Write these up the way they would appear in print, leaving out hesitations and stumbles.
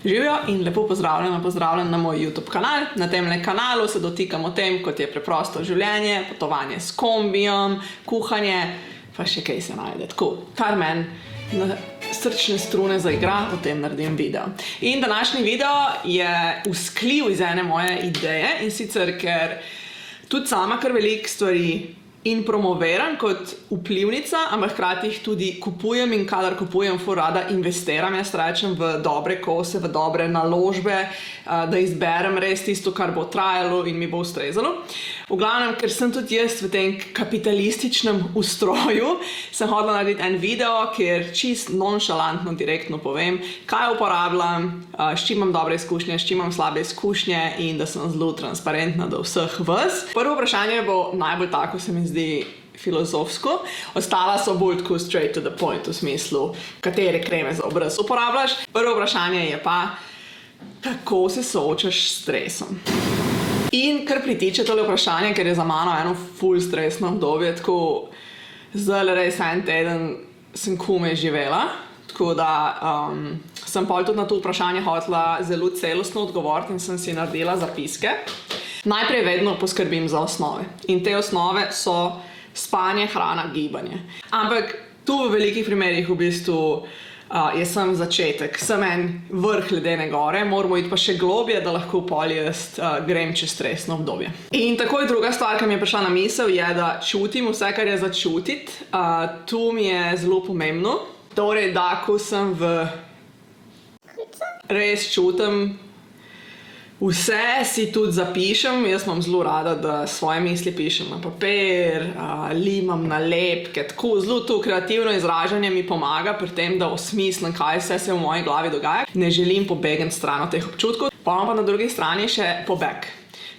Živijo in lepo pozdravljen na moj YouTube kanal. Na temle kanalu se dotikamo tem, kot je preprosto življenje, potovanje s kombijem, kuhanje, pa še kaj se najde. Tako, kar meni na srčne strune zaigra, o tem naredim video. In današnji video je vzklil iz ene moje ideje, in sicer, ker tudi sama kar veliko stvari in promoviram kot vplivnica, ampak hkrati jih tudi kupujem in kadar kupujem, ful rada investiram, jaz rečem, v dobre kose, v dobre naložbe, da izberem res tisto, kar bo trajalo in mi bo ustrezalo. V glavnem, ker sem tudi jaz v tem kapitalističnem ustroju, sem hodila narediti en video, kjer čist nonšalantno, direktno povem, kaj uporabljam, s čim imam dobre izkušnje, s čim imam slabe izkušnje in da sem zelo transparentna do vseh vas. Prvo vprašanje bo najbolj tako, se mi zdi, filozofsko. Ostala so bolj tako straight to the point, v smislu, katere kreme za obraz uporabljaš. Prvo vprašanje je pa, kako se soočaš s stresom. In kar pritiče tole vprašanje, ker je za mano eno ful stresno obdobje, tako zdaj res en teden sem komaj živela, tako da sem pol tudi na to vprašanje hotela zelo celostno odgovoriti in sem si naredila zapiske. Najprej vedno poskrbim za osnove. In te osnove so spanje, hrana, gibanje. Ampak tu v velikih primerih v bistvu je sem začetek, sem en vrh ledene gore, moramo iti pa še globje, da lahko pol jaz grem čez stresno obdobje. In takoj druga stvar, ki mi je prišla na misel, je, da čutim vse, kar je za čutiti. Tu mi je zelo pomembno. Torej, da ko sem res čutim vse, si tudi zapišem. Jaz imam zelo rada, da svoje misli pišem na papir, limam nalepke, tako zelo to kreativno izražanje mi pomaga pri tem, da osmislim, kaj vse se v moji glavi dogaja. Ne želim pobegniti stran od teh občutkov, pa na drugi strani še pobeg.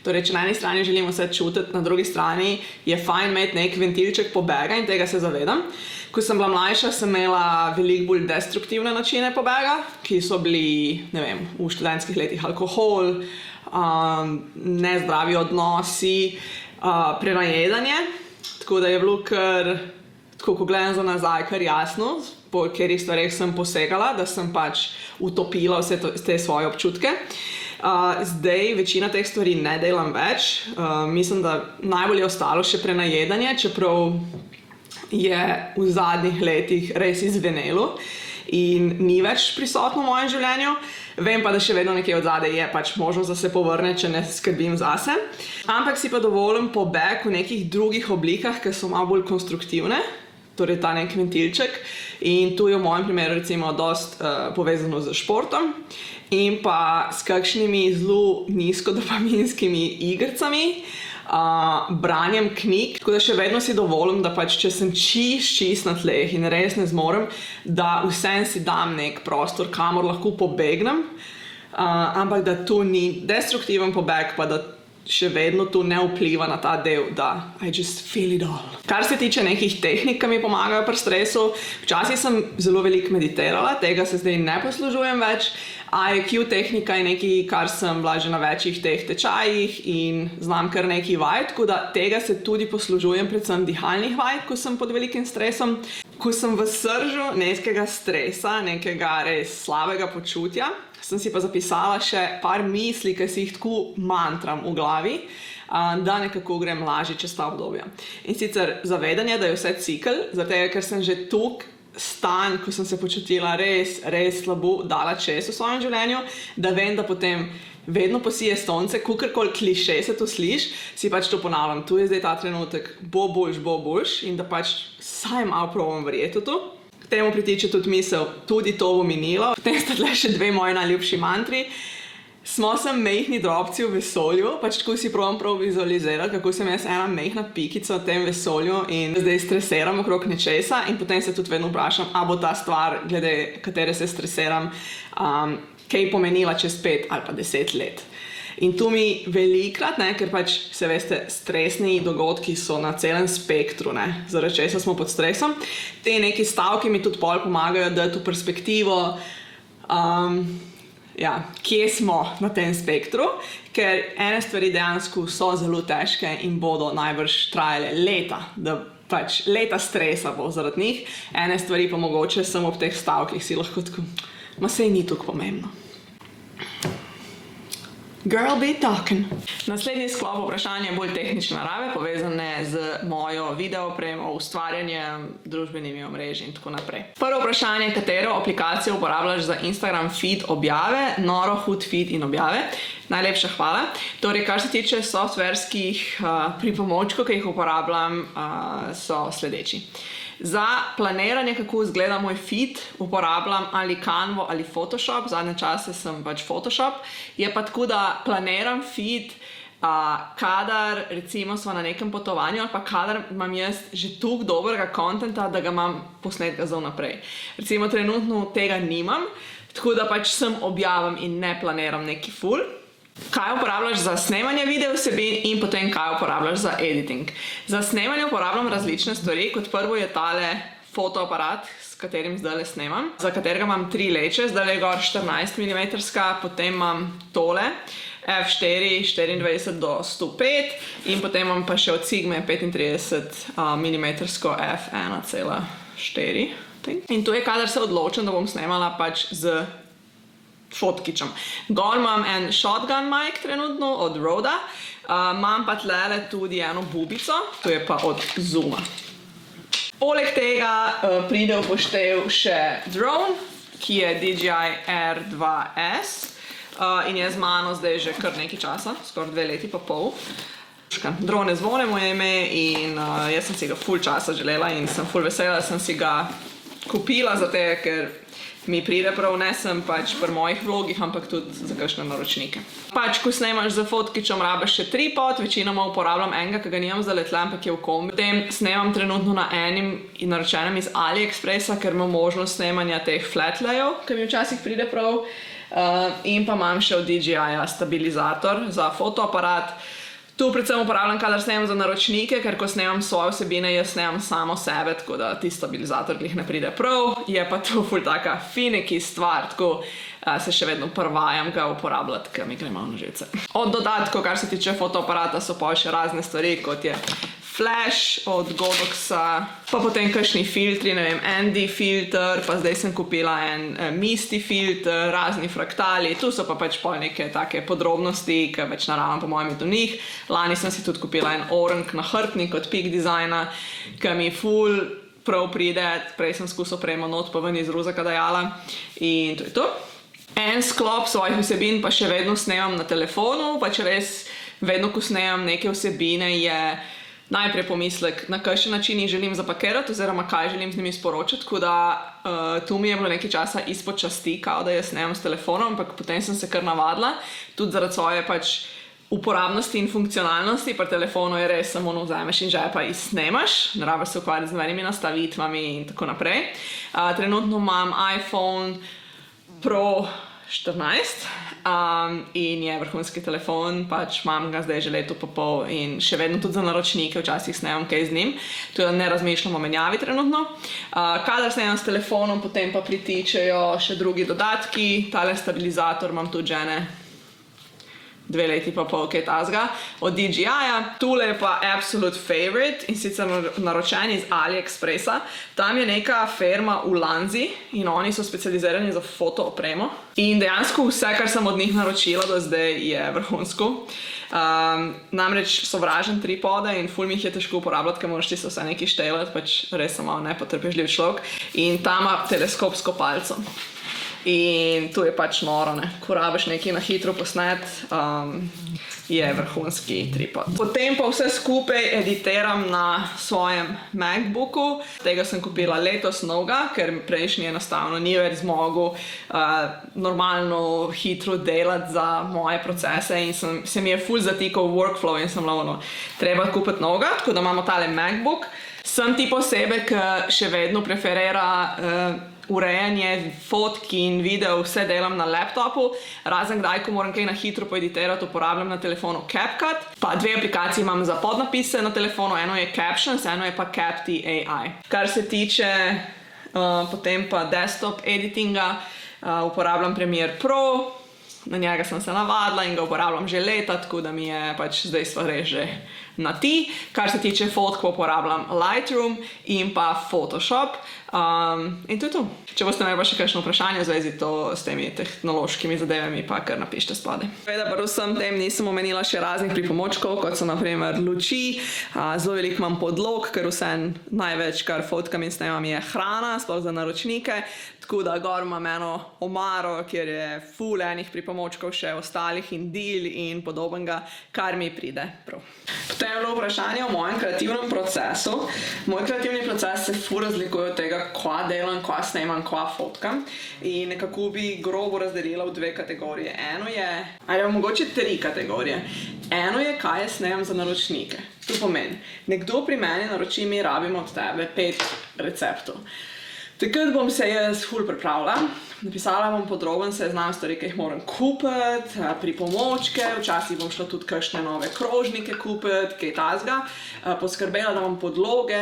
Torej, če na eni strani želim vse čutiti, na drugi strani je fajn imeti nek ventilček pobega in tega se zavedam. Ko sem bila mlajša, sem imela veliko bolj destruktivne načine pobega, ki so bili, ne vem, v študentskih letih alkohol, nezdravi odnosi, prenajedanje. Tako da je bilo kar, tako ko gledam za nazaj, kar jasno, po katerih stvareh sem posegala, da sem pač utopila vse te svoje občutke. Zdaj večina teh stvari ne delam več. Mislim, da najbolj je ostalo še prenajedanje, čeprav je v zadnjih letih res izvenelo in ni več prisotno v mojem življenju. Vem pa, da še vedno nekje od zadaj je pač možnost, da se povrne, če ne skrbim zase. Ampak si pa dovolim pobeg v nekih drugih oblikah, ki so malo bolj konstruktivne, torej ta nek ventilček. In tu je v mojem primeru recimo dost povezano z športom in pa s kakšnimi zelo nizkodopaminskimi igricami, branjem knjig, tako da še vedno si dovolim, da pač, če sem čist na tleh in res ne zmorem, da vsem si dam nek prostor, kamor lahko pobegnem, ampak da to ni destruktiven pobeg, pa da še vedno to ne vpliva na ta del, da I just feel it all. Kar se tiče nekih tehnik, ki mi pomagajo pri stresu, včasih sem zelo veliko meditirala, tega se zdaj ne poslužujem več. IQ tehnika je nekaj, kar sem bila že na večjih teh tečajih in znam kar nekaj vaj, tako da tega se tudi poslužujem, predvsem dihalnih vaj, ko sem pod velikim stresom. Ko sem v sržu nekega stresa, nekega res slabega počutja, sem si pa zapisala še par misli, ki si jih tako mantram v glavi, da nekako grem lažje čez ta obdobja. In sicer zavedanje, da je vse cikel, zato ker sem že toliko stanj, ko sem se počutila res slabo, dala čez v svojem življenju, da vem, da potem vedno posije sonce, kakorkoli kliše se to sliši, si pač to ponavljam. Tu je zdaj ta trenutek, bo boljš in da pač vsaj malo probam verjeti v to. K temu pritiče tudi misel, tudi to bo minilo. Potem sta tle še dve moji najljubši mantri. Smo sem mehni drobci v vesolju, pač tako si probam prav vizualizirati, kako sem jaz ena mehna pikica v tem vesolju in zdaj stresiram okrog nečesa in potem se tudi vedno vprašam, a bo ta stvar, glede katere se stresiram, kaj pomenila čez 5 ali pa 10 let. In tu mi velikrat, ker pač se veste, stresni dogodki so na celem spektru, zaradi česa smo pod stresom, te neki stavki mi tudi pol pomagajo dati v perspektivo, kje smo na tem spektru, ker ene stvari dejansko so zelo težke in bodo najbrž trajale leta, da pač leta stresa bo zaradi njih, ene stvari pa mogoče samo ob teh stavkih si lahko tako, ma sej ni tako pomembno. Girl be talking. Naslednji sklop vprašanja je bolj tehnične narave, povezane z mojo videoopremo, ustvarjanjem, družbenimi omrežji in tako naprej. Prvo vprašanje, katero aplikacijo uporabljaš za Instagram feed objave, noro hud feed in objave? Najlepša hvala. Torej, kar se tiče softverskih pripomočkov, ki jih uporabljam, so sledeči. Za planiranje, kako izgleda moj feed, uporabljam ali Canvo ali Photoshop. Zadnje čase sem pač Photoshop. Je pa tako, da planiram feed, kadar recimo smo na nekem potovanju ali pa kadar imam jaz že toliko dobrega kontenta, da ga imam posnetka za vnaprej. Recimo trenutno tega nimam, tako da pač sem objavim in ne planiram neki ful. Kaj uporabljaš za snemanje video vsebin in potem kaj uporabljaš za editing. Za snemanje uporabljam različne stvari. Kot prvo je tale fotoaparat, s katerim zdajle snemam, za katerega imam 3 leče, zdajle je gor 14 mm, potem imam tole f4 24 do 105 in potem imam pa še od Sigme 35 mm f1,4. In to je, kadar se odločim, da bom snemala pač z fotkičem. Gor imam en shotgun mic trenutno od Roda, imam pa tlele tudi eno bubico, to je pa od Zooma. Poleg tega pride v poštev še drone, ki je DJI R2S in je z mano zdaj že kar nekaj časa, skoraj 2 leti pa pol. Drone zvone moje ime in jaz sem si ga ful časa želela in sem ful vesela, da sem si ga kupila, zato ker mi pride prav, ne sem pač pri mojih vlogih, ampak tudi za kakšne naročnike. Pač, ko snemaš z fotkičem, rabiš še tripod, večinoma uporabljam enega, ki ga nimam zdaj tle, ampak je v kombi. Potem snemam trenutno na enim naročenem iz AliExpressa, ker imam možnost snemanja teh flatlayev, ki mi včasih pride prav. In pa imam še od DJI-ja stabilizator za fotoaparat. Tu predvsem uporabljam, kadar snemam za naročnike, ker ko snemam svoje vsebine, jaz snemam samo sebe, tako da ti stabilizator glih ne pride prav. Je pa to ful taka fineki stvar, tako se še vedno prvajam ga uporabljati, ker mi gre malo na živce. Od dodatkov, kar se tiče fotoaparata, so pa še razne stvari, kot je flash od Godoxa, pa potem kakšni filtri, ne vem, ND filter, pa zdaj sem kupila en Misty filter, razni fraktali, tu so pa pač pol neke take podrobnosti, ki več naravam po mojem do njih. Lani sem si tudi kupila en orang nahrbtnik od Peak Designa, ki mi ful prav pride, prej sem skusil prejmo not pa ven iz ruzaka dajala in to je to. En sklop svojih vsebin pa še vedno snemam na telefonu, pač res vedno, ko snemam neke vsebine, je najprej pomislek, na kakšen način jih želim zapakirati oziroma kaj želim z njimi sporočati, tako da tu mi je bilo nekaj časa izpod časti, kao da jaz snemam s telefonom, ampak potem sem se kar navadila, tudi zaradi svoje pač uporabnosti in funkcionalnosti. Pri telefonu je res samo vzameš in žepa in snemaš, ne rabiš se ukvarjati z nobenimi nastavitvami in tako naprej. Trenutno imam iPhone Pro 14 in je vrhunski telefon, pač imam ga zdaj že leto pa pol in še vedno tudi za naročnike včasih snemam kaj z njim, tudi ne razmišljam o menjavi trenutno. Kadar snemam s telefonom, potem pa pritičejo še drugi dodatki, tale stabilizator imam tudi žene 2 leti pa pol kaj tazga od DJI-ja. Tule je pa absolute favorite in sicer naročen iz AliExpressa. Tam je neka firma v Lanzi in oni so specializirani za fotoopremo. In dejansko vse, kar sem od njih naročila do zdaj, je vrhunsko. Namreč sovražim tripode in ful mi jih je težko uporabljati, ker moraš ti se vse nekaj štelati, pač res sem malo nepotrpežljiv človek. In tam ima teleskop s kopalcem. In tu je pač noro, ne. Ko rabiš nekaj na hitro posnet, je vrhunski tripod. Potem pa vse skupaj editiram na svojem MacBooku. Tega sem kupila letos novega, ker prejšnji enostavno ni več zmogel normalno hitro delati za moje procese in se mi je ful zatikal workflow in sem lovno treba kupiti novega, tako da imamo tale MacBook. Sem tip osebe, ki še vedno preferira urejanje fotk in video, vse delam na laptopu, razen kdaj, ko moram kaj na hitro poeditirati, uporabljam na telefonu CapCut. Pa 2 aplikacije imam za podnapise na telefonu, eno je Captions, eno je pa Capti AI. Kar se tiče potem pa desktop editinga, uporabljam Premiere Pro, na njega sem se navadila in ga uporabljam že leta, tako da mi je pač zdaj stvar res že na ti. Kar se tiče fotk, uporabljam Lightroom in pa Photoshop. In to je to. Če boste imeli pa še kakšno vprašanje v zvezi s temi tehnološkimi zadevami, pa kar napišite spodaj. Seveda pa vsem tem nisem omenila še raznih pripomočkov, kot so na primer luči. Zelo veliko imam podlog, ker največ, kar fotkam in snemam, je hrana, sploh za naročnike. Tako da gor imam eno omaro, kjer je ful enih pripomočkov še ostalih in dil in podobnega, kar mi pride prav. Potem je bilo vprašanje o mojem kreativnem procesu. Moj kreativni proces se ful razlikuje od tega, kva delam, kva snemam, kva fotkam. In nekako bi grobo razdelila v dve kategorije. Eno je, ali mogoče 3 kategorije. Eno je, kaj jaz snemam za naročnike. To pomeni, nekdo pri meni naroči, mi rabimo od tebe 5 receptov. Takrat bom se jaz ful pripravila, napisala bom podroben seznam stvari, ki jih moram kupiti, pripomočke, včasih bom šla tudi kakšne nove krožnike kupiti, kaj tazga, poskrbela, da bom podloge,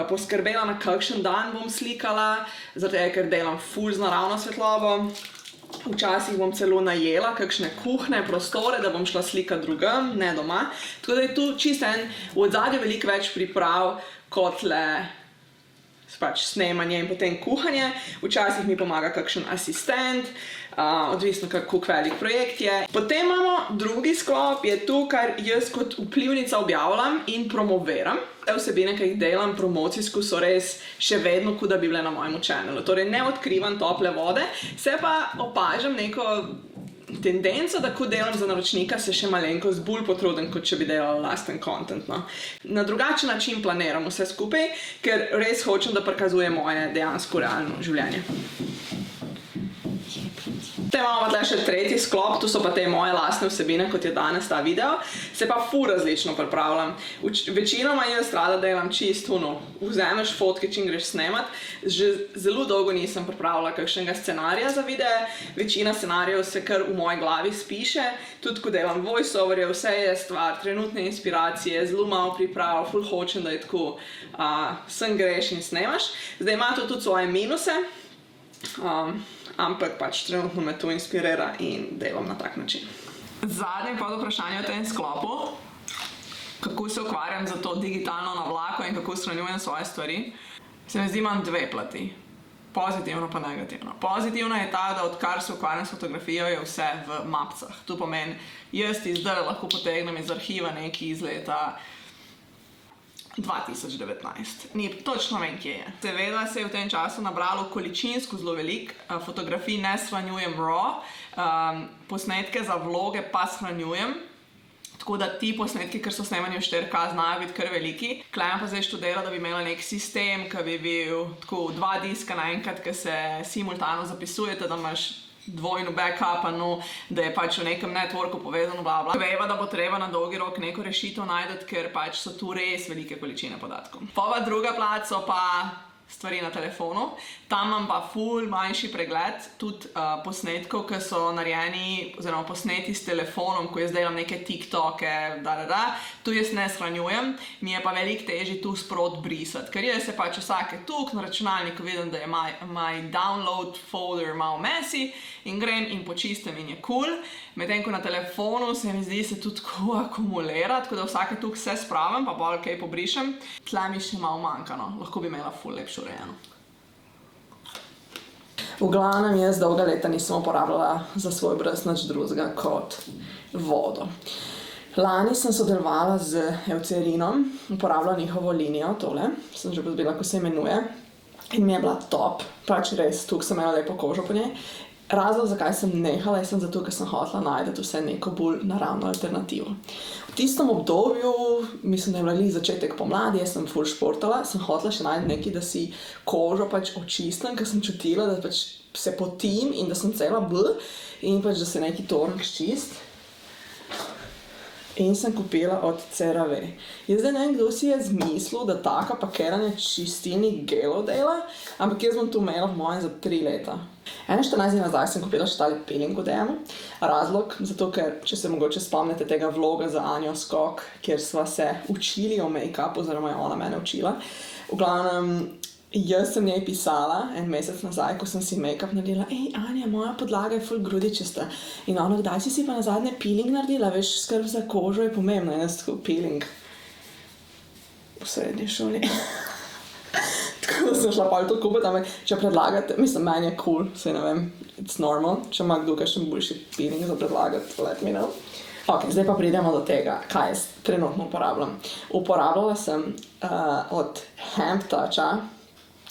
poskrbela, na kakšen dan bom slikala, zato ker delam ful z naravno svetlobo. Včasih bom celo najela kakšne kuhne prostore, da bom šla slikati drugam, ne doma. Tako da je tu čisto v odzadju veliko več priprav kot le snemanje in potem kuhanje. Včasih mi pomaga kakšen asistent, odvisno kako velik projekt je. Potem imamo drugi sklop, je tu, kar jaz kot vplivnica objavljam in promoviram. Te vsebine, ki jih delam promocijsko, so res še vedno, kot da bi bile na mojem channelu. Torej ne odkrivam tople vode, se pa opažam neko tendenco, da ko delam za naročnika, se še malenkost bolj potrudim, kot če bi delala lasten content. Na drugačen način planiram vse skupaj, ker res hočem, da prikazuje moje dejansko realno življenje. Potem imamo tle še tretji sklop, tu so pa te moje lastne vsebine, kot je danes ta video. Se pa ful različno pripravljam. Večinoma jaz rada delam čisto vzameš fotke, čim greš snemat. Že zelo dolgo nisem pripravila kakšnega scenarija za videe. Večina scenarijev se kar v moji glavi spiše. Tudi ko delam voiceoverje, vse je stvar trenutne inspiracije, zelo malo priprav, ful hočem, da je tako sem greš in snemaš. Zdaj ima to tudi svoje minuse. Ampak pač trenutno me to inspirira in delam na tak način. Zadnje podvprašanje v tem sklopu, kako se ukvarjam za to digitalno navlako in kako shranjujem svoje stvari, se mi zdi, imam 2 plati. Pozitivno pa negativno. Pozitivna je ta, da odkar se ukvarjam s fotografijo, je vse v mapcah. To pomeni, jaz ti zdaj lahko potegnem iz arhiva nekaj iz leta 2019. Točno vem, kje je. Seveda se je v tem času nabralo količinsko zelo veliko. Fotografij ne shranjujem raw, posnetke za vloge pa shranjujem. Tako da ti posnetki, ker so snemani v 4K, znajo biti kar veliki. Klejem pa zdaj študira, da bi imela nek sistem, ki bi bil tako 2 diska naenkrat, ki se simultano zapisujete, da imaš dvojno backup, da je pač v nekem networku povezano, bla bla. Veva, da bo treba na dolgi rok neko rešitev najdeti, ker pač so tu res velike količine podatkov. Pa druga plat so pa stvari na telefonu. Tam imam pa ful manjši pregled tudi posnetkov, ki so narejeni oziroma posneti s telefonom, ko jaz delam neke TikToke, tu jaz ne shranjujem, mi je pa veliko težje tu sprot brisati, ker jaz se pač vsake tuk na računalniku vidim, da je my download folder malo messy in grem in počistim in je cool, medtem ko na telefonu se mi zdi se tudi tako akumulira, tako da vsake tuk se spravim, pa bolj kaj pobrišem. Tle mi še malo manjka, lahko bi imela ful lepšo urejeno. V glavnem jaz dolga leta nisem uporabljala za svoj brez nič drugega kot vodo. Lani sem sodelovala z Eucerinom, uporabljala njihovo linijo, tole, sem že pozbila, ko se imenuje, in mi je bila top, pač res, tukaj sem imela lepo kožo po njej. Razlog, zakaj sem nehala, je zato, ker sem hotela najti vse neko bolj naravno alternativo. V tistem obdobju, mislim, da je bila začetek pomladi, jaz sem ful športala, sem hotela še najti nekaj, da si kožo pač očistim, ker sem čutila, da pač se potim in da sem cela in pač, da se neki tornk čist. In sem kupila od CeraVe. Jaz zdaj ne vem, kdo si je zmislil, da taka pakiranje čistilnih gelov dela, ampak jaz bom to imela v mojem za 3 leta. 14 dni nazaj sem kupila še tale peeling od Emu. Razlog, zato ker, če se mogoče spomnite tega vloga za Anjo Skok, kjer sva se učili o make-upu, oziroma je ona mene učila. V glavnem, jaz sem njej pisala en mesec nazaj, ko sem si make-up naredila, Anja, moja podlaga je ful grudičasta. In ona, kdaj si pa nazadnje peeling naredila, veš, skrb za kožo je pomembno, in jaz tako peeling. po srednji šoli. Tako da sem šla pol to kupiti, ampak če predlagate, mislim, meni je cool, saj ne vem, it's normal, če ima kdo kakšen boljši feeling za predlagati, let me know. Ok, zdaj pa pridemo do tega, kaj jaz trenutno uporabljam. Uporabljala sem od Hemp Toucha,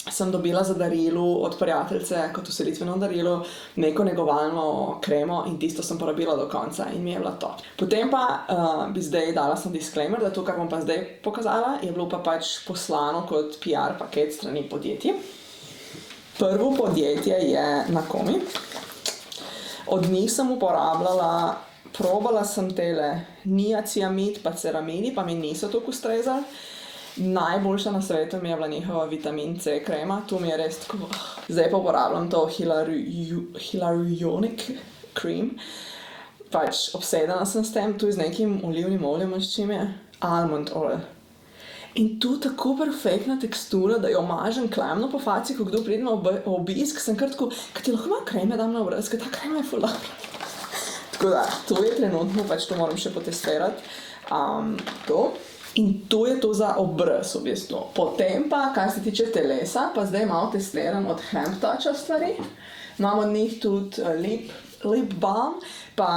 sem dobila za darilo od prijateljice kot uselitveno darilo neko negovalno kremo in tisto sem porabila do konca in mi je bila top. Potem pa bi zdaj dala sem disclaimer, da to, kar bom pa zdaj pokazala, je bilo pa pač poslano kot PR paket strani podjetij. Prvo podjetje je Nakomi. Od njih sem uporabljala, probala sem tele niacinamid pa ceramidi, pa mi niso toliko ustrezali. Najboljša na svetu mi je bila njihova vitamin C krema, tu mi je res tako. Zdaj pa uporabljam to Hyaluronic cream. Pač obsedena sem s tem, tu z nekim olivnim oljem, s čim je? Almond oil. In tu tako perfektna tekstura, da jo mažem klemno po faci, ko kdo pride na obisk, sem kar tako, kad ti lahko malo kreme dam na obraz, ker ta krema je ful dobra. Tako da, to je trenutno, pač to moram še potestirati. To. In to je to za obraz v bistvu. Potem pa, kar se tiče telesa, pa zdaj malo testiram od Hemp Toucha stvari. Imam od njih tudi lip balm, pa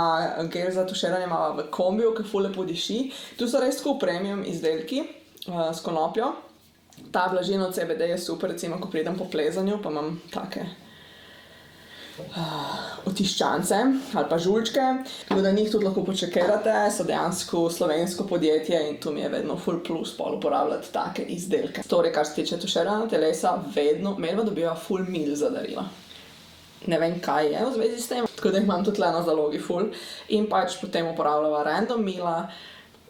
gel za tuširanje malo v kombiju, ki ful lepo diši. Tu so res tako premium izdelki s konopljo. Ta vlažin od CBD je super, recimo, ko pridem po plezanju, pa imam take otiščance ali pa žuljčke, tako da njih tudi lahko počekirate, so dejansko slovensko podjetje in tu mi je vedno full plus pol uporabljati take izdelke. Torej, kar se tiče tuširanja telesa, vedno medva dobiva full mil za darila. Ne vem, kaj je v zvezi s tem, tako da jih imam tudi le na zalogi full in pač potem uporabljava random mila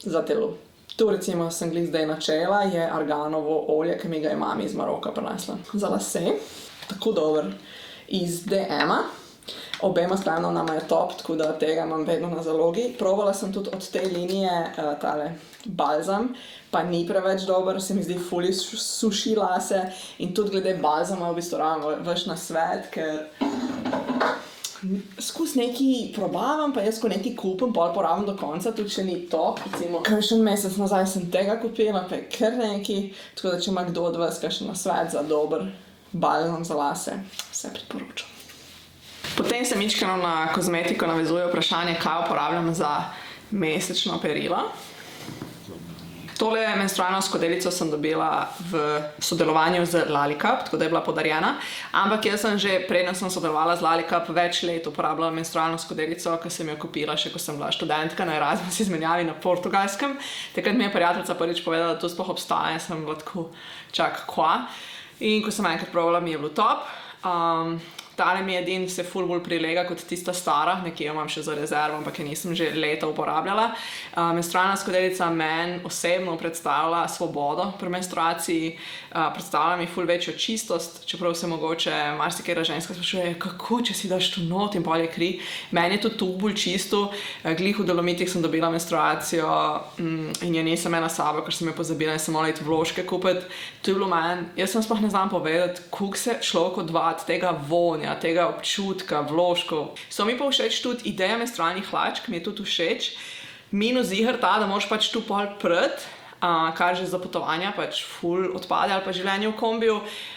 za telo. Tu recimo sem glih zdaj načela, je arganovo olje, ki mi ga je mami iz Maroka prinesla. Za lase, tako dober. Iz DM-a. Obema sklenovnama je top, tako da tega imam vedno na zalogi. Provala sem tudi od te linije tale balzam, pa ni preveč dober, se mi zdi ful suši lase in tudi glede balzama v bistvu ravno veš na svet, ker skus neki probavam, pa jaz ko neki kupim, pol porabim do konca, tudi če ni top, recimo kakšen mesec nazaj sem tega kupila, pa je kar neki, tako da če ima kdo od vas kakšen nasvet za dober balzam za lase, vse priporočam. Potem se mičkeno na kozmetiko navezuje vprašanje, kaj uporabljam za mesečno perilo. Tole menstrualno skodelico sem dobila v sodelovanju z Lalicup, tako da je bila podarjena, ampak jaz sem že, preden sem sodelovala z Lalicup, več let uporabljala menstrualno skodelico, ki sem jo kupila še, ko sem bila študentka na Erasmus izmenjavi na Portugalskem. Takrat mi je prijateljica prvič povedala, da to sploh obstaja, sem bila tako, čak, kva. In ko sem enkrat probala, mi je bilo top. Tale mi edin se ful bolj prilega kot tista stara, nekje jo imam še za rezervo, ampak je nisem že leta uporabljala. Menstrualna skodelica meni osebno predstavlja svobodo pri menstruaciji, predstavlja mi ful večjo čistost, čeprav se mogoče marsikera ženska sprašuje, kako če si daš tu not in pol je kri. Meni je to tu bolj čisto, glih v Dolomitih sem dobila menstruacijo in je nisem ena sabo, ker sem jo pozabila in sem morala iti vložke kupiti. To je bilo meni, jaz sem sploh ne znam povedati, koliko se človek odvad tega vonja, tega občutka, vložkov. So mi pa všeč tudi ideja menstrualnih hlačk, mi je tudi všeč. Minus ziher ta, da moraš pač tu pol prati, kar že za potovanja pač ful odpade ali pa življenje v kombiju,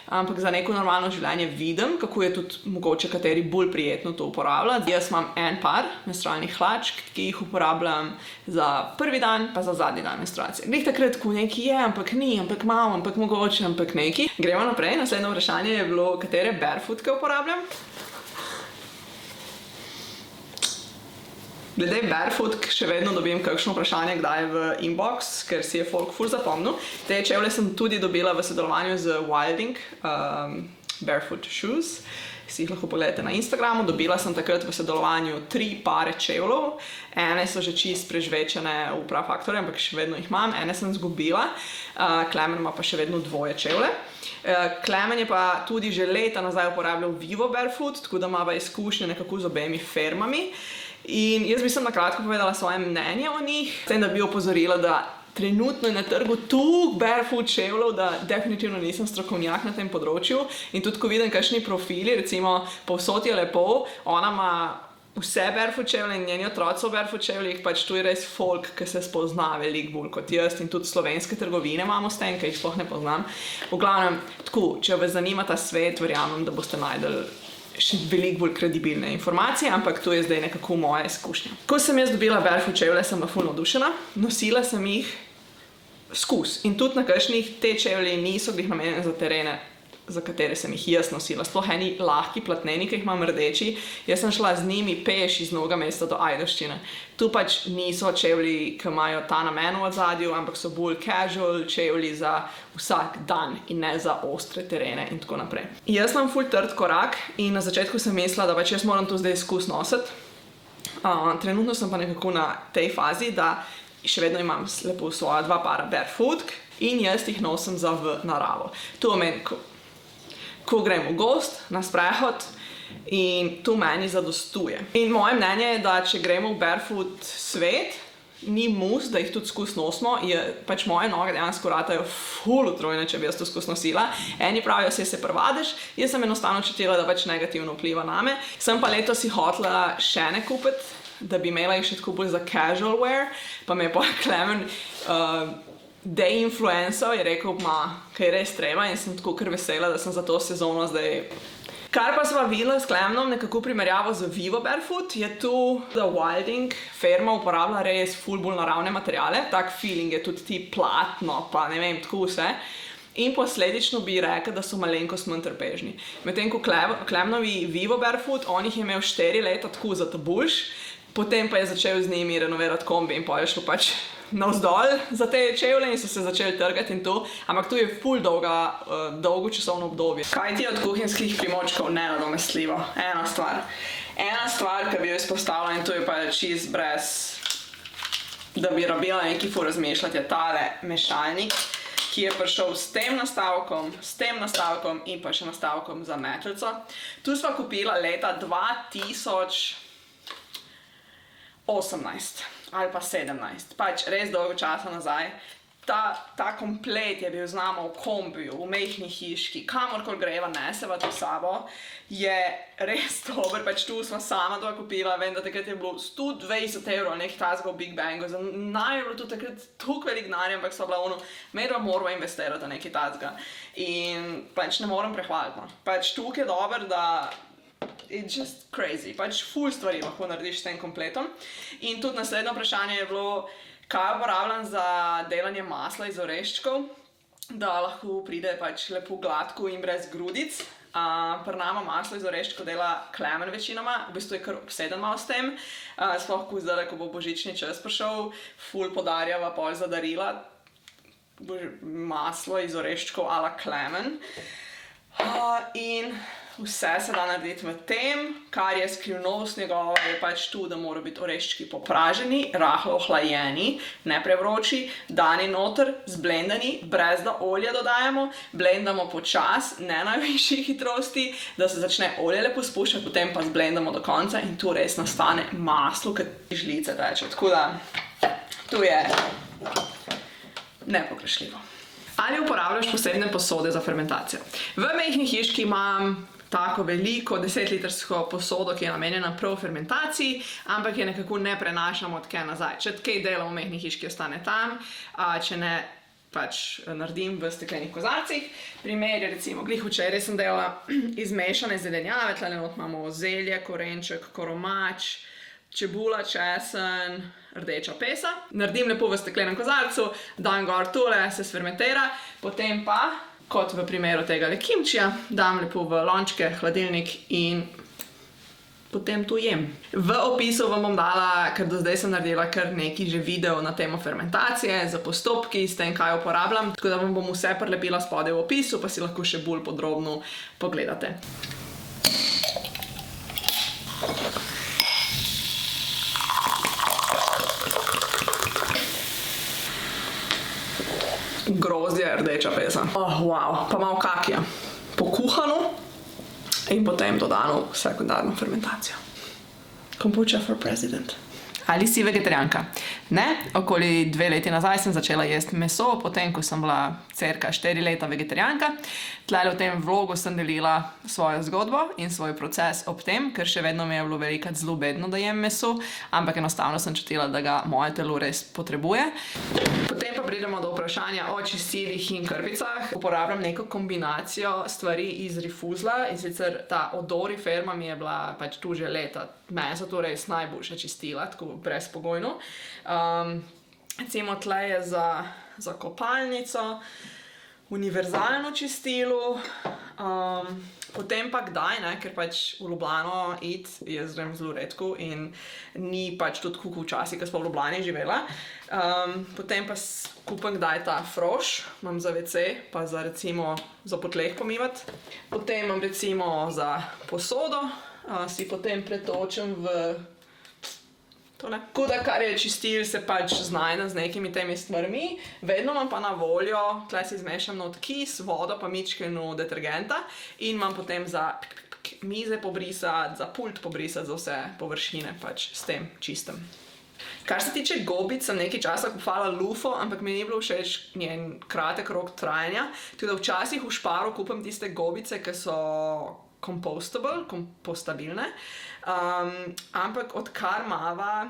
ampak za neko normalno življenje vidim, kako je tudi mogoče kateri bolj prijetno to uporabljati. Jaz imam en par menstrualnih hlačk, ki jih uporabljam za prvi dan, pa za zadnji dan menstruacije. Glih takrat, ko neki je, ampak ni, ampak malo, ampak mogoče, ampak neki. Gremo naprej, naslednje vprašanje je bilo, katere barefootke uporabljam. Glede barefoot, še vedno dobim kakšno vprašanje, kdaj v inbox, ker si je folk ful zapomnil. Te čevlje sem tudi dobila v sodelovanju z Wilding Barefoot Shoes. Si jih lahko pogledate na Instagramu. Dobila sem takrat v sodelovanju 3 pare čevljev. Ene so že čist prežvečene v Prafaktorju, ampak še vedno jih imam. Ene sem zgubila. Klemen ima pa še vedno 2 čevlje. Klemen je pa tudi že leta nazaj uporabljal Vivo Barefoot, tako da imava izkušnje nekako z obemi firmami. In jaz bi sem na kratko povedala svoje mnenje o njih, s tem, da bi opozorila, da trenutno je na trgu toliko barefoot čevljev, da definitivno nisem strokovnjak na tem področju. In tudi, ko vidim kakšni profili, recimo povsod je lepo, ona ima vse barefoot čevlje in njeni otroci v barefoot čevljih, pač tu je res folk, ki se spozna veliko bolj kot jaz in tudi slovenske trgovine imamo s tem, ki jih sploh ne poznam. V glavnem, tako, če vas zanima ta svet, verjamem, da boste najdeli še veliko bolj kredibilne informacije, ampak to je zdaj nekako moja izkušnja. Ko sem jaz dobila barefoot čevlje, sem bila ful navdušena, nosila sem jih skus in tudi na kakšnih te čevlji niso glih namenjene za terene, za katere sem jih jaz nosila. Sploh eni lahki platneni, ki jih imam rdeči, jaz sem šla z njimi peš iz Novega mesta do Ajdovščine. Tu pač niso čevlji, ki imajo ta namen v ozadju, ampak so bolj casual čevlji za vsak dan in ne za ostre terene in tako naprej. Jaz imam ful trd korak in na začetku sem mislila, da pač jaz moram to zdaj skus nositi. Trenutno sem pa nekako na tej fazi, da še vedno imam lepo svoja 2 para barefootk in jaz jih nosim za v naravo. To meni, ko grem v gost, na sprehod in to meni zadostuje. In moje mnenje je, da če gremo v barefoot svet, ni mus, da jih tudi skus nosimo, pač moje noge dejansko ratajo ful utrujene, če bi jaz to skus nosila. Eni pravijo, se prevadiš, jaz sem enostavno čutila, da pač negativno vpliva name. Sem pa letos si hotela še ne kupiti, da bi imela jih še tako bolj za casual wear, pa me je pa Klemen de-influencer je rekel, kaj je res treba in sem tako kar vesela, da sem za to sezono zdaj. Kar pa sva videla s Klemenom nekako primerjavo z Vivo Barefoot, je tu, da Wilding firma uporablja res ful bolj naravne materiale, tak feeling je tudi ti platno, pa ne vem, tako vse. In posledično bi rekel, da so malenkost manj trpežni. Medtem ko Klemenovi Vivo Barefoot, on jih je imel 4 leta tako za tabuš, potem pa je začel z njimi renovirati kombi in pa je šlo pač navzdol za te čevlje in so se začeli trgati in to, ampak tu je ful dolgo časovno obdobje. Kaj ti od kuhinjskih pripomočkov nenadomestljivo? Ena stvar, ki bi jo izpostavila in to je pa čisto brez, da bi rabila neki ful razmišljati, je tale mešalnik, ki je prišel s tem nastavkom in pa še nastavkom za metlico. Tu sva kupila leta 2018 ali pa 17, pač res dolgo časa nazaj. Ta komplet je bil z nama v kombiju, v mehni hiški, kamorkoli greva, neseva to sabo, je res dober, pač tu sva sama to kupila, vem, da takrat je bilo 120 € nekaj tazga v Big Bangu, za naj je bilo tu takrat toliko velik denarja, ampak sva bila medva morava investirati nekaj tazga in pač ne moram prehvaliti. Pač tukaj je dober, da it's just crazy, pač ful stvari lahko narediš s tem kompletom. In tudi naslednje vprašanje je bilo, kaj uporabljam za delanje masla iz oreščkov, da lahko pride pač lepo gladko in brez grudic. Pri nama maslo iz oreščkov dela Klemen večinoma, v bistvu je kar obseden malo s tem. Sploh zdaj, ko bo božični čas prišel, ful podarjava pol za darila maslo iz oreščkov a la Klemen. In vse se da narediti v tem, kar je skrivnost njegova, je pač tu, da mora biti oreščki popraženi, rahlo ohlajeni, ne prevroči, dani noter, zblendani, brez da olje dodajamo, blendamo počas, ne na višji hitrosti, da se začne olje lepo spuščati, potem pa zblendamo do konca in tu res nastane maslo, ki žlice teče. Tako da, tu je nepogrešljivo. Ali uporabljaš posebne posode za fermentacijo? V mehni hiški imam tako veliko 10-litrsko posodo, ki je namenjena prav fermentaciji, ampak je nekako ne prenašam od kaj nazaj. Če kaj delam v mehni hiški, ostane tam, če ne, pač naredim v steklenih kozarcih. Primer je recimo, glih včeraj sem delala izmešane zelenjave, tlele not imamo zelje, korenček, koromač, čebula, česen, rdeča pesa. Naredim lepo v steklenem kozarcu, dam gor tole, se sfermentira, potem pa, kot v primeru tega kimčija, dam lepo v lončke, hladilnik in potem to jem. V opisu vam bom dala, ker do zdaj sem naredila kar nekaj že video na temo fermentacije, za postopki, s tem, kaj uporabljam, tako da vam bom vse prilepila spodaj v opisu, pa si lahko še bolj podrobno pogledate. Grozdje, rdeča pesa. Wow, pa malo kakija. Pokuhano in potem dodano sekundarno fermentacijo. Kombucha for president. Ali si vegetarijanka? Ne, okoli 2 leti nazaj sem začela jesti meso, potem ko sem bila cirka 4 leta vegetarijanka. Tlele v tem vlogu sem delila svojo zgodbo in svoj proces ob tem, ker še vedno mi je bilo velikrat zelo bedno, da jem meso, ampak enostavno sem čutila, da ga moje telo res potrebuje. Potem pa pridemo do vprašanja o čistilih in krpicah. Uporabljam neko kombinacijo stvari iz Refusla in sicer ta Odori Ferma mi je bila pač tu že leta. Meni so to res najboljša čistila, tako brezpogojno. Recimo tle je za kopalnico, univerzalno čistilo, potem pa kdaj, ne, ker pač v Ljubljano jaz grem zelo redko in ni pač tudi tako včasih, ko smo v Ljubljani živela. Potem pa kupim kdaj ta froš, imam za WC, pa za recimo za potleh pomivati. Potem imam recimo za posodo, si potem pretočem v tole. Tako da kar je čistil, se pač znajde z nekimi temi stvarmi. Vedno imam pa na voljo, tle si zmešam not kis, vodo pa mičkeno detergenta in imam potem za mize pobrisati, za pult pobrisati, za vse površine pač s tem čistem. Kar se tiče gobic, sem nekaj časa kupovala Lufo, ampak mi ni bilo všeč njen kratek rok trajanja. Tudi včasih v Sparu kupim tiste gobice, ki so kompostabilne, ampak odkar imava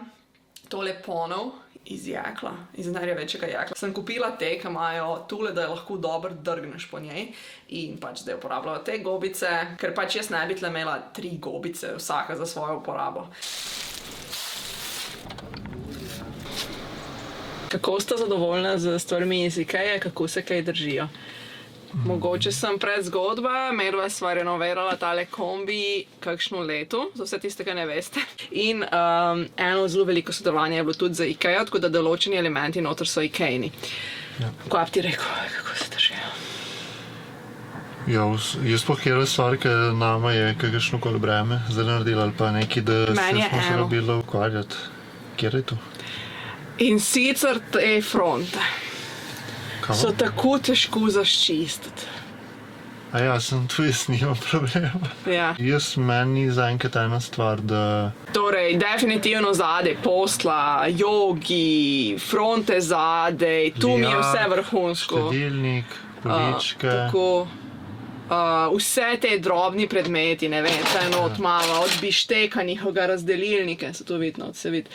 tole ponov iz jekla, iz največjega jekla, sem kupila te, ki imajo tule, da je lahko dobro drgneš po njej in pač zdaj uporabljala te gobice, ker pač jaz ne bi tle imela 3 gobice, vsaka za svojo uporabo. Kako sta zadovoljna z stvarmi iz Ikeje, kako se kaj držijo? Mogoče sem predzgodba, medva sva renovirala tale kombi kakšno leto, za vse tiste, ki ne veste. In eno zelo veliko sodelovanje je bilo tudi za Ikejo, tako da določeni elementi noter so Ikejni. Kaj bi ti rekel, kako se držijo? Ja, jaz pa kjera stvar, ki nama je kakšno koli breme zdaj naredila ali pa nekaj, da smo se rabili ukvarjati. Kjer je to? In sicer te fronte. So tako težko zaščistiti. A ja, sem tu, jaz nimam problema. Ja. Meni zaenkrat ena stvar, da... Torej, definitivno zadej posla, jogi, fronte zadej, tu mi je vse vrhunsko. Štedilnik, poličke. Tako. Vse te drobni predmeti, ne vem, ta not mava, od bišteka njihovega razdelilnika, se to vidno, se vidi.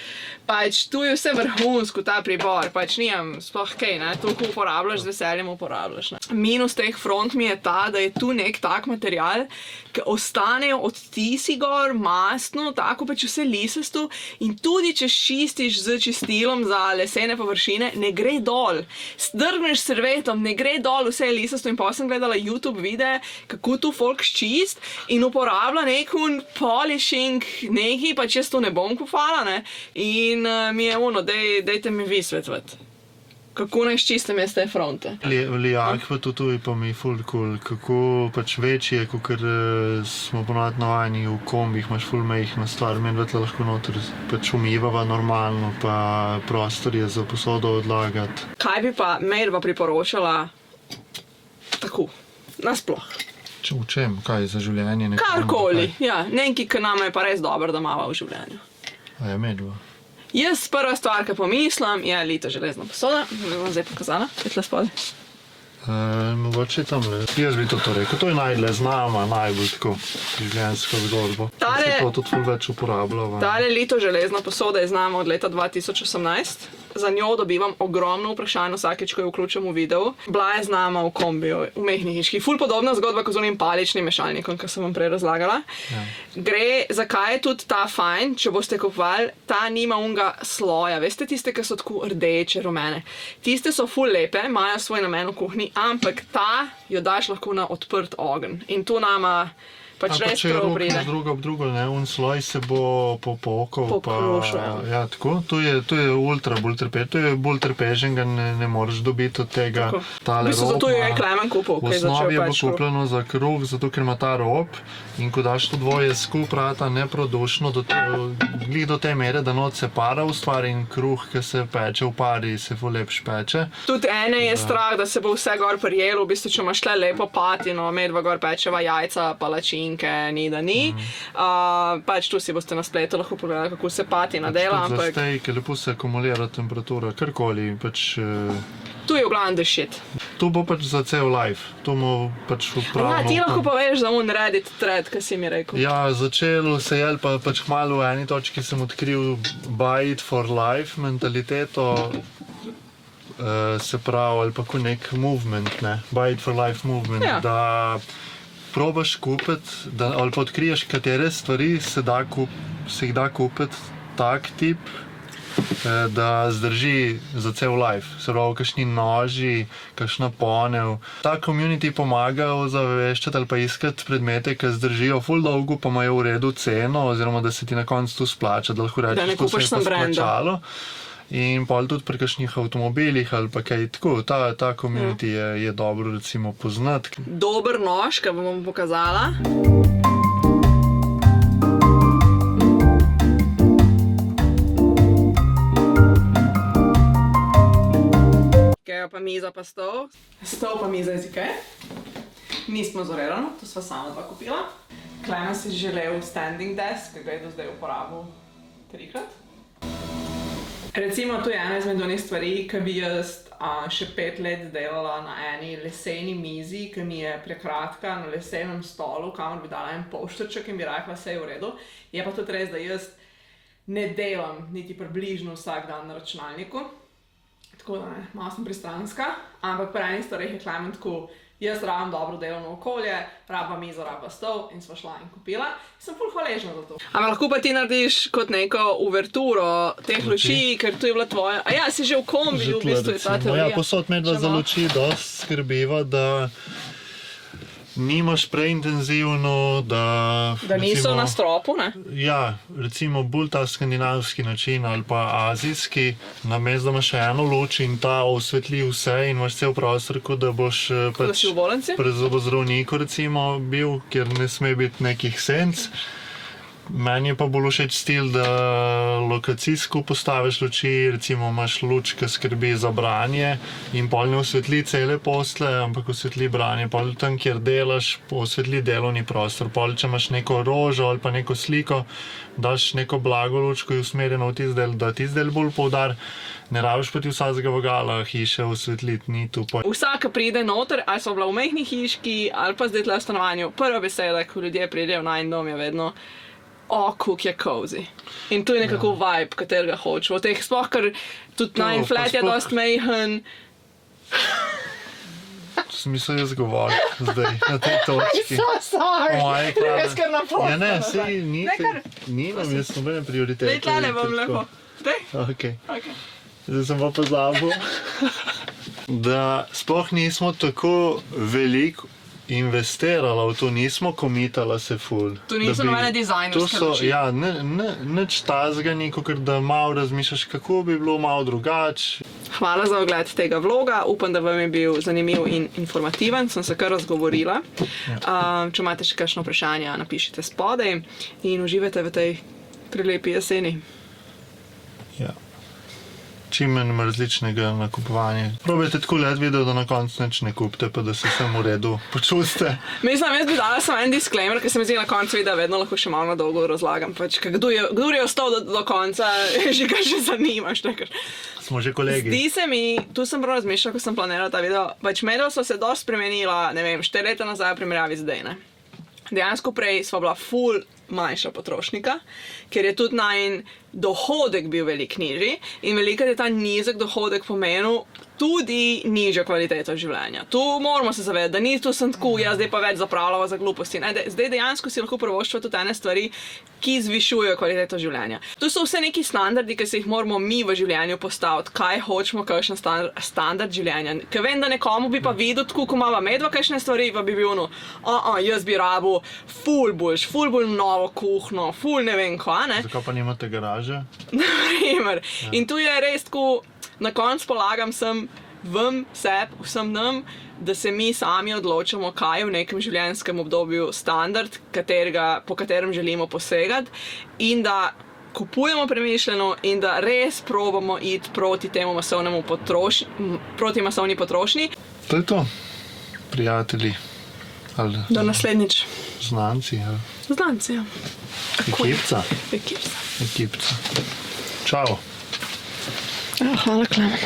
Pač tu je vse vrhunsko, ta pribor, pač nijem sploh kaj, ne, to ko uporabljaš, z veseljem uporabljaš, ne. Minus teh front mi je ta, da je tu nek tak material, ki ostanejo odtisi gor, mastno, tako pač vse lisasto in tudi če čistiš z čistilom za lesene površine, ne gre dol. Drgneš servetom, ne gre dol, vse je lisasto in pa sem gledala YouTube videe, kako tu folk ščist in uporablja nekun polishing neki, pač jaz to ne bom kupala, ne, in mi je ono, dejte mi vi svetovati. Kako naj ščistim jaz te fronte? Lijak pa tudi pa mi ful cool, kako pač večje, kakor smo ponovno navajeni v kombih, imaš ful mejhno stvar, meni da lahko noter pač umivava normalno, pa prostor je za posodo odlagati. Kaj bi pa medva priporočala tako? Nasploh. V čem? Kaj, za življenje? Karkoli, ja. Nekaj, ki nama je pa res dobro, da imava v življenju. A je medva? Jaz prva stvar, ki pomislim, je lito železna posoda. Bom zdaj pokazala, je tle spodaj. Mogoče tamle. Jaz bi to rekel. To je najdle znama, najbolj tako življenjsko zgodbo. Se to tudi ful več uporabljava. Tale lito železna posoda je znama od leta 2018. Za njo dobivam ogromno vprašanj vsakeč, ko jo vključim v video. Bila je znama v kombiju, v mehni hiški. Ful podobna zgodba kot z onim paličnim mešalnikom, ki sem vam prej razlagala. Ja. Gre, zakaj je tudi ta fajn, če boste kupovali, ta nima unga sloja. Veste tiste, ki so tako rdeče, rumene. Tiste so ful lepe, imajo svoj namen v kuhinji, ampak ta jo daš lahko na odprt ogenj. In to nama pač res prav pride. Če druga ob drugo, ne, un sloj se bo popokal. Pokrušal. Ja, tako. To je ultra bolj trpež. To je bolj trpežen, ne moreš dobiti od tega tale rob. V bistvu zato je Klemen kupil, kaj začel pač. V osnovi je bo kupljeno za kruh, zato ker ima ta rob in ko daš to dvoje skup, rata neprodušno, glih do te mere, da not se para ustvari in kruh, ki se peče v pari, se ful lepš peče. Tudi ene je strah, da se bo vse gor prijelo, v bistvu, če imaš tle lepo patino, medva gor pečeva jajca, palačinke, šminke, ni da ni. Pač tu si boste na spletu lahko pogledali, kako se patina dela, Tudi za ampak stej, ker lepo se akumulira temperatura, karkoli, pač... tu je v glavnem the shit. To bo pač za cel life, to mu pač upravno... Ti lahko poveš za un Reddit thread, kaj si mi rekel. Ja, začelo se je, pa pač kmalu v eni točki sem odkril buy it for life mentaliteto, se pravi, ali pa kot nek movement, ne, buy it for life movement, Ja. da probaš kupiti, ali pa odkriješ, katere stvari se jih da kupiti tak tip, da zdrži za cel life. Se pravi, kakšni noži, kakšna ponev. Ta community pomaga ozaveščati ali pa iskati predmete, ki zdržijo ful dolgo, pa imajo v redu ceno, oziroma da se ti na koncu tu splača, da lahko Da ne rečeš, to se kupiš je pa samo branda. splačalo. In pol tudi pri kakšnih avtomobilih ali pa kaj tako. Ta community je dobro recimo poznati. Dober nož, ki vam bom pokazala. Kaj pa miza pa stol? Stol pa miza iz Ikea. Nismo z Orelano, to sva sama dva kupila. Klemen si želel standing desk, ki ga je do zdaj uporabil 3-krat. Recimo, to je ena izmed onih stvari, ki bi jaz še 5 let delala na eni leseni mizi, ki mi je prekratka, na lesenem stolu, kamor bi dala en poštrček in bi rekla, vse je v redu. Je pa tudi res, da jaz ne delam niti približno vsak dan na računalniku. Tako da ne, malo sem pristranska, ampak pri enih stvareh je Klemen tako, jaz rabim dobro delovno okolje, raba mizo, raba stol in sva šla in kupila. Sem ful hvaležna za to. Ampak lahko pa ti narediš kot neko uverturo teh luči, ker tu je bila tvoja... A ja, si že v kombiju, v bistvu je ta teorija. Ja, posod medva za luči dosti skrbiva, da nimaš preintenzivno, da niso na stropu, ne? Ja, recimo bolj ta skandinavski način ali pa azijski, namesto da imaš eno luč in ta osvetli vse in imaš cel prostor, kot da boš Da si v bolnici? pri zobozdravniku recimo bil, kjer ne sme biti nekih senc. Meni je pa bolj všeč stil, da lokacijsko postaviš luči, recimo imaš luč, ki skrbi za branje in pol ne osvetli cele posle, ampak osvetli branje, pol tam, kjer delaš, osvetli delovni prostor, pol če imaš neko rožo ali pa neko sliko, daš neko blago luč, ko je usmerjeno v tisti del, da tisti del bolj poudar, ne rabiš pa ti vsakega vogala hiše osvetliti, ni tu pa. Vsaka pride noter, ali so bila v majhni hiški, ali pa zdaj tle v stanovanju, prva beseda, ko ljudje pridejo v najin dom, je vedno kako je cozy. In tu je nekako vibe, katerega hočemo. Teh sploh, ker tudi najin flat je dosti majhen. Smisel je zgovoriti zdaj na tej točki. sorry. Moje klade. Res kar napovedala. Ja ne, sej nimam jaz nobene prioritete. Dej tlele bom lepo. Dej? Okay. Okay. Zdaj sem pa pozabil, da sploh nismo tako veliko investirala v to, nismo komitala se ful. Tu niso nobene dizajnerske luči. Ja, nič tazga ni, kakor da malo razmišljaš, kako bi bilo malo drugače. Hvala za ogled tega vloga, upam, da vam je bil zanimiv in informativen, sem se kar razgovorila. Če imate še kakšno vprašanje, napišite spodaj in uživajte v tej prelepi jeseni. Ja. Čim manj različnega nakupovanja. Probajte tako gledati video, da na koncu nič ne kupite, pa da se vsem v redu počutite. Mislim, jaz bi dala samo en disclaimer, ker se mi zdi na koncu videa vedno lahko še malo na dolgo razlagam. Pač, kdor je ostal do konca, že kaj že zanimaš. Smo že kolegi. Zdi se mi, tu sem prav razmišljala, ko sem planirala ta video, pač medija so se dosti spremenila, ne vem, 4 leta nazaj v primerjavi zdaj, ne. Dejansko prej sva bila ful manjša potrošnika, ker je tudi najin dohodek bil veliko nižji in veliko je ta nizek dohodek pomenil tudi nižjo kvaliteto življenja. Tu moramo se zavedati, da ni tu sem tako, jaz zdaj pa več zapravljava za gluposti. Ne, zdaj dejansko si lahko privoščiva tudi ene stvari, ki zvišujejo kvaliteto življenja. Tu so vse neki standardi, ki se jih moramo mi v življenju postaviti, kaj hočemo, kakšen standard življenja. Ker vem, da nekomu bi pa videl, tako ko imava medva kakšne stvari, pa bi bil jaz bi rabil ful bolj novo kuhno, ful ne vem kva, ne. Zakaj pa nimate garaže? Naprimer. In tu je res tako, na koncu polagam vsem nam, da se mi sami odločamo, kaj je v nekem življenjskem obdobju standard, po katerem želimo posegati in da kupujemo premišljeno in da res probamo iti proti temu masovni potrošnji. To je to, prijatelji. Ali Do naslednjič. znanci, ali Znanci, ja. ekipca. Ekipca. Ekipca. Čau. Hvala, Klemen.